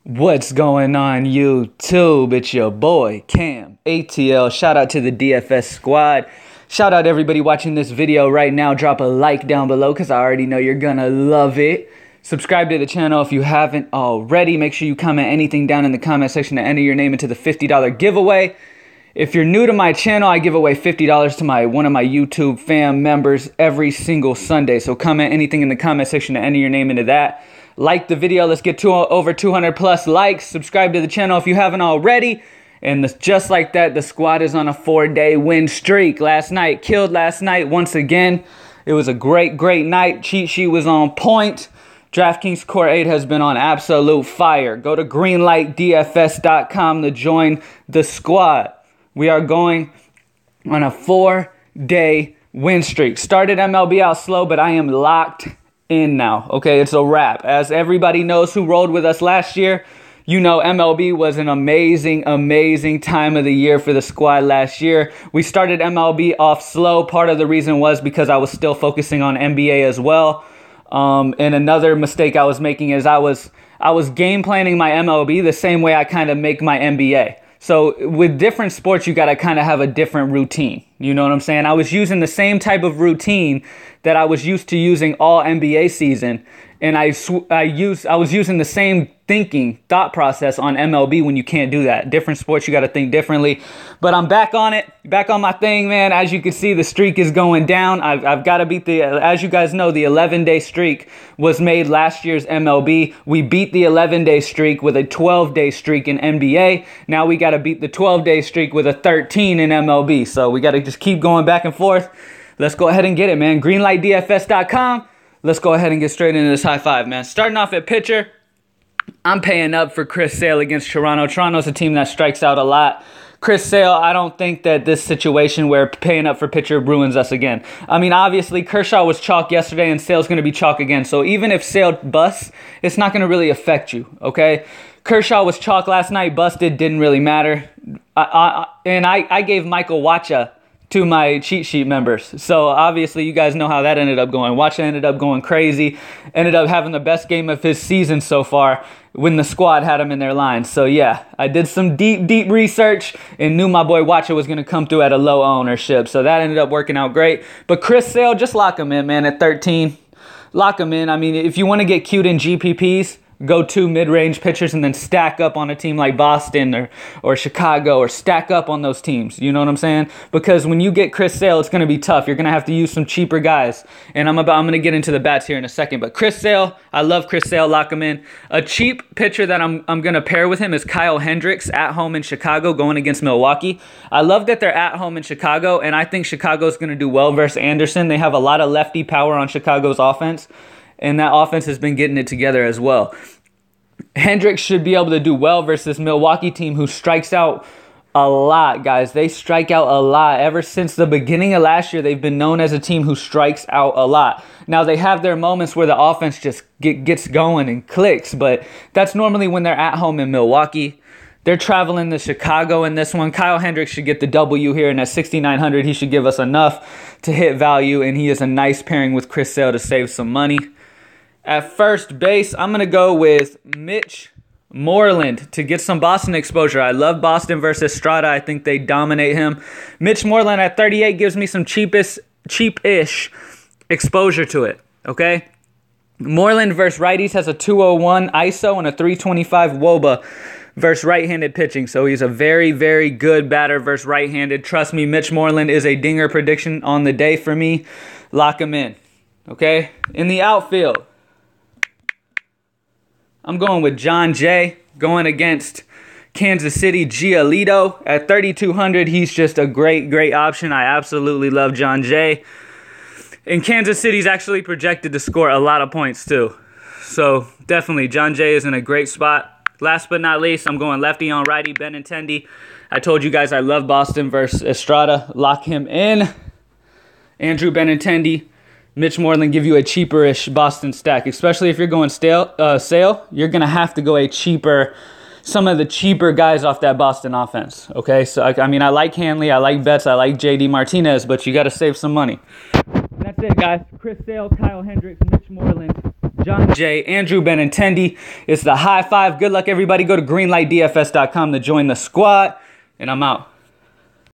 What's going on YouTube? It's your boy Cam ATL. Shout out to the DFS squad. Shout out everybody watching this video right now. Drop a like down below because I already know you're gonna love it. Subscribe to the channel if you haven't already. Make sure you comment anything down in the comment section to enter your name into the $50 giveaway. If you're new to my channel, I give away $50 to one of my YouTube fam members every single Sunday. So comment anything in the comment section to enter your name into that. Like the video. Let's get to over 200 plus likes. Subscribe to the channel if you haven't already. And just like that, the squad is on a 4-day win streak. Killed last night once again. It was a great night. Cheat sheet was on point. DraftKings Core 8 has been on absolute fire. Go to greenlightdfs.com to join the squad. We are going on a 4-day win streak. Started MLB out slow, but I am locked in now. Okay, it's a wrap. As everybody knows who rolled with us last year, you know MLB was an amazing time of the year for the squad last year. We started MLB off slow. Part of the reason was because I was still focusing on NBA as well. And another mistake I was making is I was game planning my MLB the same way I kind of make my NBA. So with different sports, you got to kind of have a different routine. You know what I'm saying? I was using the same type of routine that I was used to using all NBA season. And I was using the same thought process on MLB when you can't do that. Different sports, you got to think differently. But I'm back on it, back on my thing, man. As you can see, the streak is going down. I've got to beat as you guys know, the 11-day streak was made last year's MLB. We beat the 11-day streak with a 12-day streak in NBA. Now we got to beat the 12-day streak with a 13 in MLB. So we got to just keep going back and forth. Let's go ahead and get it, man. greenlightdfs.com. Let's go ahead and get straight into this high five, man. Starting off at pitcher, I'm paying up for Chris Sale against Toronto. Toronto's a team that strikes out a lot. Chris Sale, I don't think that this situation where paying up for pitcher ruins us again. I mean, obviously, Kershaw was chalk yesterday, and Sale's going to be chalk again. So even if Sale busts, it's not going to really affect you, okay? Kershaw was chalk last night, busted, didn't really matter. I gave Michael Wacha to my cheat sheet members. So obviously you guys know how that ended up going. Wacha ended up going crazy, ended up having the best game of his season so far when the squad had him in their line. So yeah, I did some deep research and knew my boy Wacha was going to come through at a low ownership. So that ended up working out great. But Chris Sale, just lock him in, man, at 13. Lock him in. I mean, if you want to get cute in GPPs, go to mid-range pitchers and then stack up on a team like Boston or Chicago, or stack up on those teams. You know what I'm saying? Because when you get Chris Sale, it's going to be tough. You're going to have to use some cheaper guys. And I'm going to get into the bats here in a second. But Chris Sale, I love Chris Sale. Lock him in. A cheap pitcher that I'm going to pair with him is Kyle Hendricks at home in Chicago going against Milwaukee. I love that they're at home in Chicago, and I think Chicago's going to do well versus Anderson. They have a lot of lefty power on Chicago's offense, and that offense has been getting it together as well. Hendricks should be able to do well versus this Milwaukee team who strikes out a lot, guys. They strike out a lot. Ever since the beginning of last year, they've been known as a team who strikes out a lot. Now, they have their moments where the offense just gets going and clicks, but that's normally when they're at home in Milwaukee. They're traveling to Chicago in this one. Kyle Hendricks should get the W here, and at 6,900, he should give us enough to hit value, and he is a nice pairing with Chris Sale to save some money. At first base, I'm going to go with Mitch Moreland to get some Boston exposure. I love Boston versus Estrada. I think they dominate him. Mitch Moreland at 38 gives me some cheapish exposure to it, okay? Moreland versus righties has a 201 ISO and a 325 WOBA versus right-handed pitching. So he's a very good batter versus right-handed. Trust me, Mitch Moreland is a dinger prediction on the day for me. Lock him in, okay? In the outfield, I'm going with John Jay going against Kansas City Giolito. At 3,200, he's just a great option. I absolutely love John Jay. And Kansas City's actually projected to score a lot of points too. So definitely, John Jay is in a great spot. Last but not least, I'm going lefty on righty, Benintendi. I told you guys I love Boston versus Estrada. Lock him in. Andrew Benintendi. Mitch Moreland give you a cheaper-ish Boston stack, especially if you're going Sale. You're going to have to go some of the cheaper guys off that Boston offense, okay? So, I mean, I like Hanley, I like Betts, I like J.D. Martinez, but you got to save some money. That's it, guys. Chris Sale, Kyle Hendricks, Mitch Moreland, John J, Andrew Benintendi. It's the high five. Good luck, everybody. Go to greenlightdfs.com to join the squad. And I'm out.